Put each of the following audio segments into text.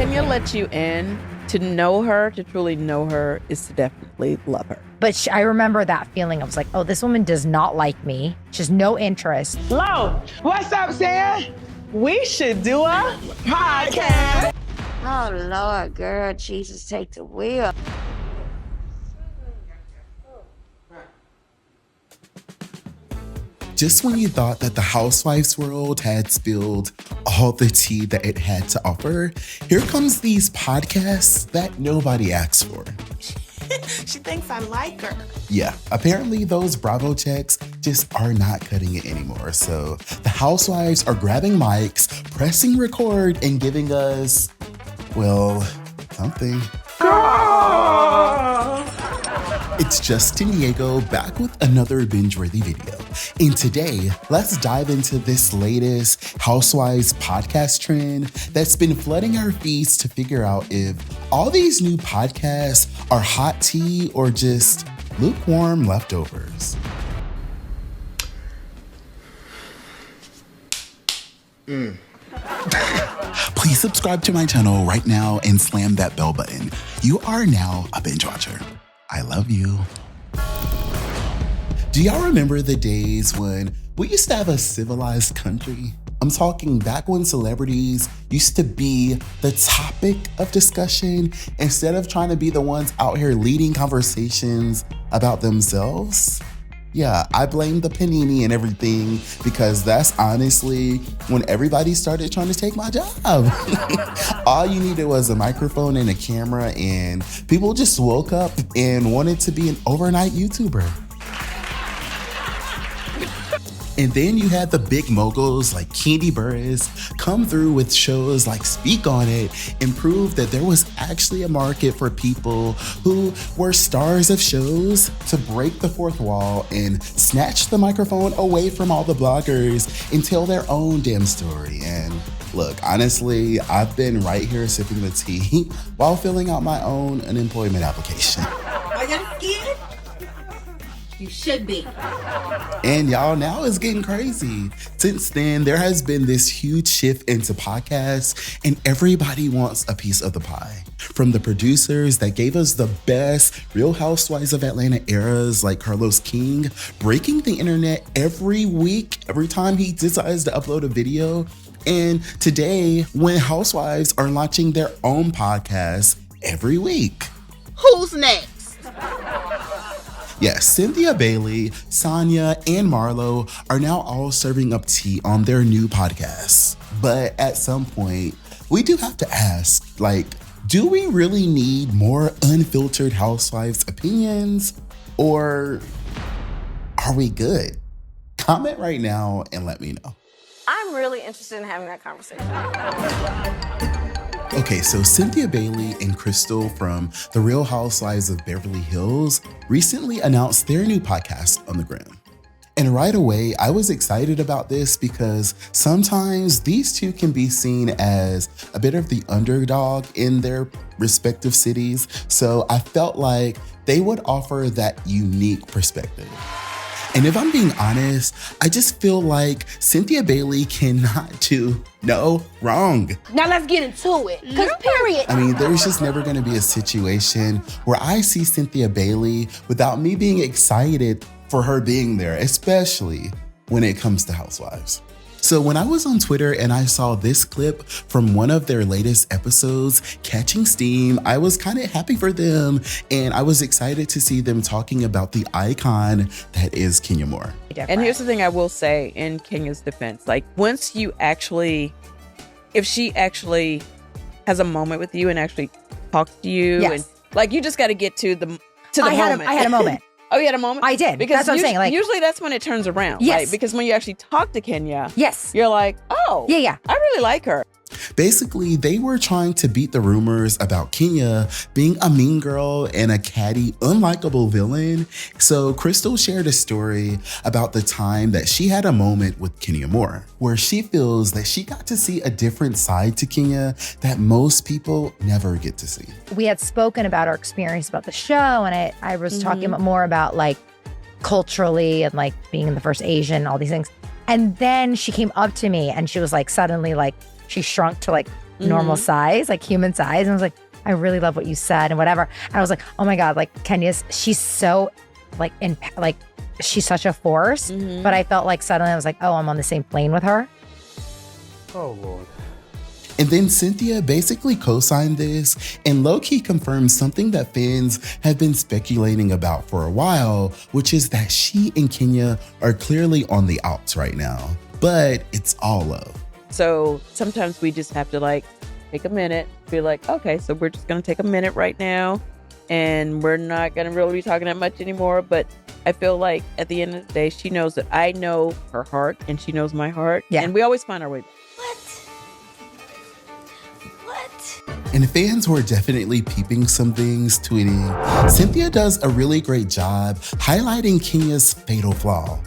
Kenya lets you in. To know her, to truly know her, is to definitely love her. But I remember that feeling. I was like, oh, this woman does not like me. She has no interest. Hello, what's up, Sam? We should do a podcast. Oh, Lord, girl, Jesus, take the wheel. Just when you thought that the Housewives world had spilled all the tea that it had to offer, here comes these podcasts that nobody asked for. She thinks I like her. Yeah, apparently those Bravo checks just are not cutting it anymore. So the Housewives are grabbing mics, pressing record, and giving us, well, something. It's Justin Diego back with another Bingeworthy video. And today, let's dive into this latest Housewives podcast trend that's been flooding our feeds to figure out if all these new podcasts are hot tea or just lukewarm leftovers. Please subscribe to my channel right now and slam that bell button. You are now a binge watcher. I love you. Do y'all remember the days when we used to have a civilized country? I'm talking back when celebrities used to be the topic of discussion instead of trying to be the ones out here leading conversations about themselves. Yeah, I blame the panini and everything because that's honestly when everybody started trying to take my job. All you needed was a microphone and a camera and people just woke up and wanted to be an overnight YouTuber. And then you had the big moguls like Kandi Burruss come through with shows like Speak On It and prove that there was actually a market for people who were stars of shows to break the fourth wall and snatch the microphone away from all the bloggers and tell their own damn story. And look, honestly, I've been right here sipping the tea while filling out my own unemployment application. Are you scared? You should be. And y'all, now it's getting crazy. Since then, there has been this huge shift into podcasts and everybody wants a piece of the pie. From the producers that gave us the best Real Housewives of Atlanta eras like Carlos King, breaking the internet every week, every time he decides to upload a video. And today, when Housewives are launching their own podcast every week. Who's next? Yes, Cynthia Bailey, Sanya, and Marlo are now all serving up tea on their new podcasts. But at some point, we do have to ask, do we really need more unfiltered Housewives opinions? Or are we good? Comment right now and let me know. I'm really interested in having that conversation. Okay, so Cynthia Bailey and Crystal from The Real Housewives of Beverly Hills recently announced their new podcast on the gram. And right away, I was excited about this because sometimes these two can be seen as a bit of the underdog in their respective cities. So I felt like they would offer that unique perspective. And if I'm being honest, I just feel like Cynthia Bailey cannot do no wrong. Now let's get into it, because period. I mean, there's just never gonna be a situation where I see Cynthia Bailey without me being excited for her being there, especially when it comes to Housewives. So when I was on Twitter and I saw this clip from one of their latest episodes catching steam, I was kind of happy for them. And I was excited to see them talking about the icon that is Kenya Moore. And here's the thing I will say in Kenya's defense. Once you actually, if she actually has a moment with you and actually talks to you, Yes. and you just got to get to the moment. I had a moment. Oh, you had a moment? I did. Because that's what I'm saying. Usually that's when it turns around. Yes. Right? Because when you actually talk to Kenya, Yes. you're like, oh, Yeah. I really like her. Basically, they were trying to beat the rumors about Kenya being a mean girl and a catty, unlikable villain. So Crystal shared a story about the time that she had a moment with Kenya Moore, where she feels that she got to see a different side to Kenya that most people never get to see. We had spoken about our experience about the show, and I was talking more about culturally and being the first Asian, all these things. And then she came up to me and she was suddenly she shrunk to normal size, like human size. And I was like, I really love what you said and whatever. And I was like, oh my God, like she's so like, she's such a force. But I felt like suddenly I was like, oh, I'm on the same plane with her. Oh, Lord. And then Cynthia basically co-signed this and low-key confirmed something that fans have been speculating about for a while, which is that she and Kenya are clearly on the outs right now, but it's all love. So sometimes we just have to like take a minute, be like, okay, so we're just going to take a minute right now and we're not going to really be talking that much anymore. But I feel like at the end of the day, she knows that I know her heart and she knows my heart. Yeah. And we always find our way. And fans were definitely peeping some things, tweeting, Cynthia does a really great job highlighting Kenya's fatal flaw.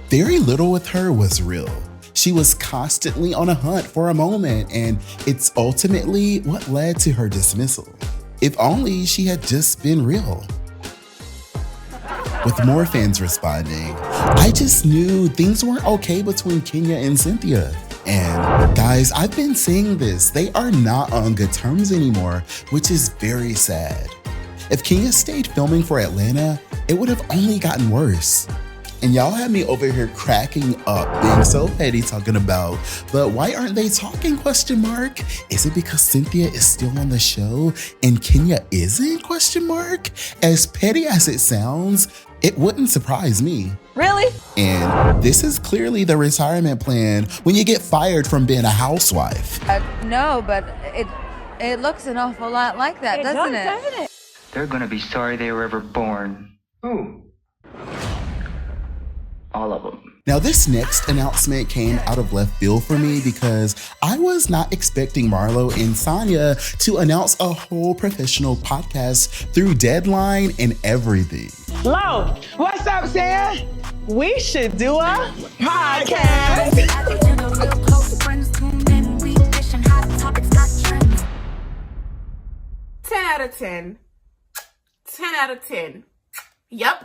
Very little with her was real. She was constantly on a hunt for a moment, and it's ultimately what led to her dismissal. If only she had just been real. With more fans responding, I just knew things weren't okay between Kenya and Cynthia. And guys, I've been saying this, they are not on good terms anymore, which is very sad. If Kenya stayed filming for Atlanta, it would have only gotten worse. And y'all had me over here cracking up, being so petty talking about, but why aren't they talking, ? Is it because Cynthia is still on the show and Kenya isn't, ? As petty as it sounds, it wouldn't surprise me. Really? And this is clearly the retirement plan when you get fired from being a housewife. No, but it looks an awful lot like that, doesn't it? They're gonna be sorry they were ever born. Who? All of them. Now, this next announcement came out of left field for me because I was not expecting Marlo and Sanya to announce a whole professional podcast through deadline and everything. Lo, what's up, Sanya? We should do a podcast. 10 out of 10. 10 out of 10. Yup.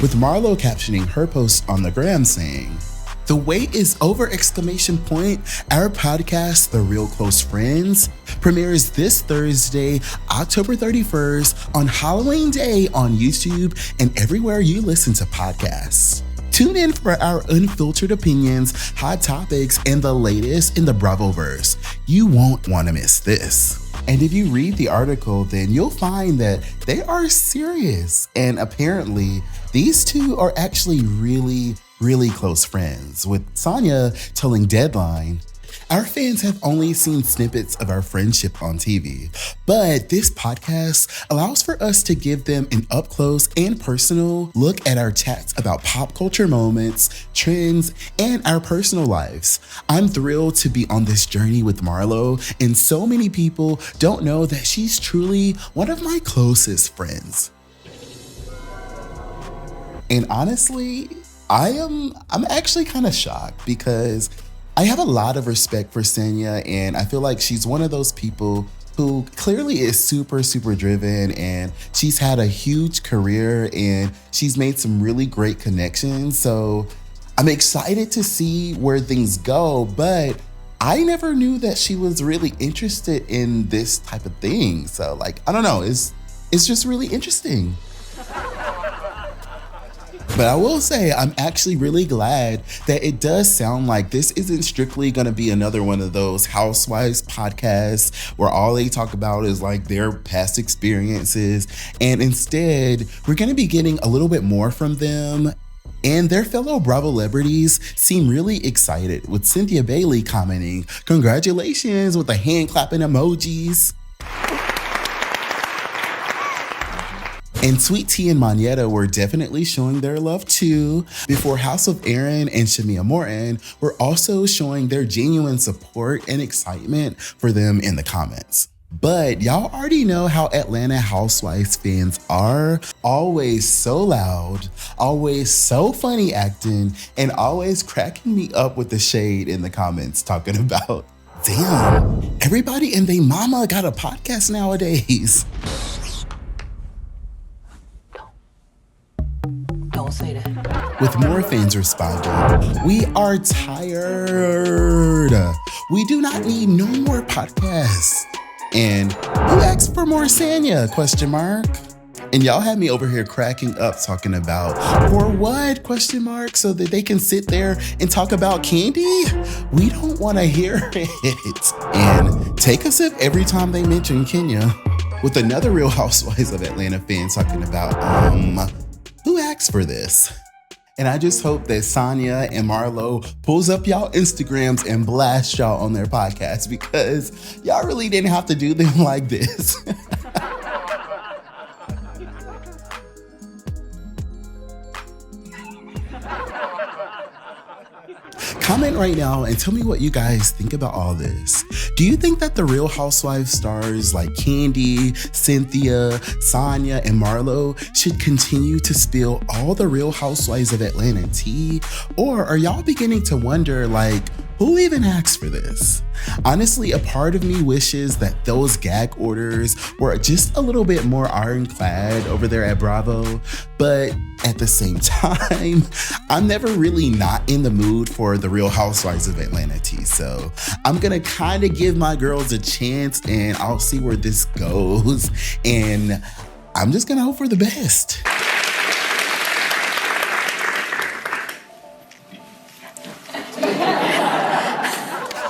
With Marlo captioning her post on the gram saying, "The wait is over!" Our podcast, The Real Close Friends, premieres this Thursday, October 31st on Halloween Day on YouTube and everywhere you listen to podcasts. Tune in for our unfiltered opinions, hot topics, and the latest in the Bravoverse. You won't want to miss this. And if you read the article, then you'll find that they are serious. And apparently, these two are actually really, really close friends, with Sanya telling Deadline, "Our fans have only seen snippets of our friendship on TV, but this podcast allows for us to give them an up-close and personal look at our chats about pop culture moments, trends, and our personal lives. I'm thrilled to be on this journey with Marlo, and so many people don't know that she's truly one of my closest friends." And honestly, I'm actually kind of shocked because I have a lot of respect for Sanya, and I feel like she's one of those people who clearly is super, super driven, and she's had a huge career and she's made some really great connections. So I'm excited to see where things go, but I never knew that she was really interested in this type of thing. So like, I don't know, it's just really interesting. But I will say, I'm actually really glad that it does sound like this isn't strictly going to be another one of those Housewives podcasts where all they talk about is like their past experiences. And instead, we're going to be getting a little bit more from them. And their fellow Bravo celebrities seem really excited, with Cynthia Bailey commenting, "Congratulations," with the hand clapping emojis. And Sweet Tea and Manietta were definitely showing their love too, before House of Aaron and Shamia Morton were also showing their genuine support and excitement for them in the comments. But y'all already know how Atlanta Housewives fans are. Always so loud, always so funny acting, and always cracking me up with the shade in the comments talking about, damn, everybody and they mama got a podcast nowadays. Don't say that. With more fans responding, "We are tired. We do not need no more podcasts. And who asked for more Sanya? Question mark. And y'all had me over here cracking up talking about, for what? Question mark. So that they can sit there and talk about Kandi? We don't want to hear it. And take a sip every time they mention Kenya, with another Real Housewives of Atlanta fan talking about, who asked for this? And I just hope that Sanya and Marlo pulls up y'all Instagrams and blast y'all on their podcast, because y'all really didn't have to do them like this. Comment right now and tell me what you guys think about all this. Do you think that the Real Housewives stars like Kandi, Cynthia, Sanya, and Marlo should continue to spill all the Real Housewives of Atlanta tea? Or are y'all beginning to wonder, like, who even asked for this? Honestly, a part of me wishes that those gag orders were just a little bit more ironclad over there at Bravo, but at the same time, I'm never really not in the mood for the Real Housewives of Atlanta tea, so I'm gonna kind of give my girls a chance and I'll see where this goes, and I'm just gonna hope for the best.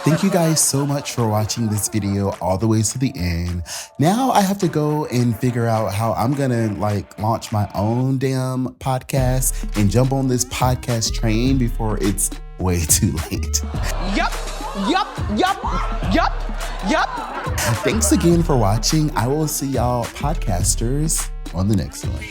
Thank you guys so much for watching this video all the way to the end. Now I have to go and figure out how I'm gonna launch my own damn podcast and jump on this podcast train before it's way too late. Yup. Thanks again for watching. I will see y'all podcasters on the next one.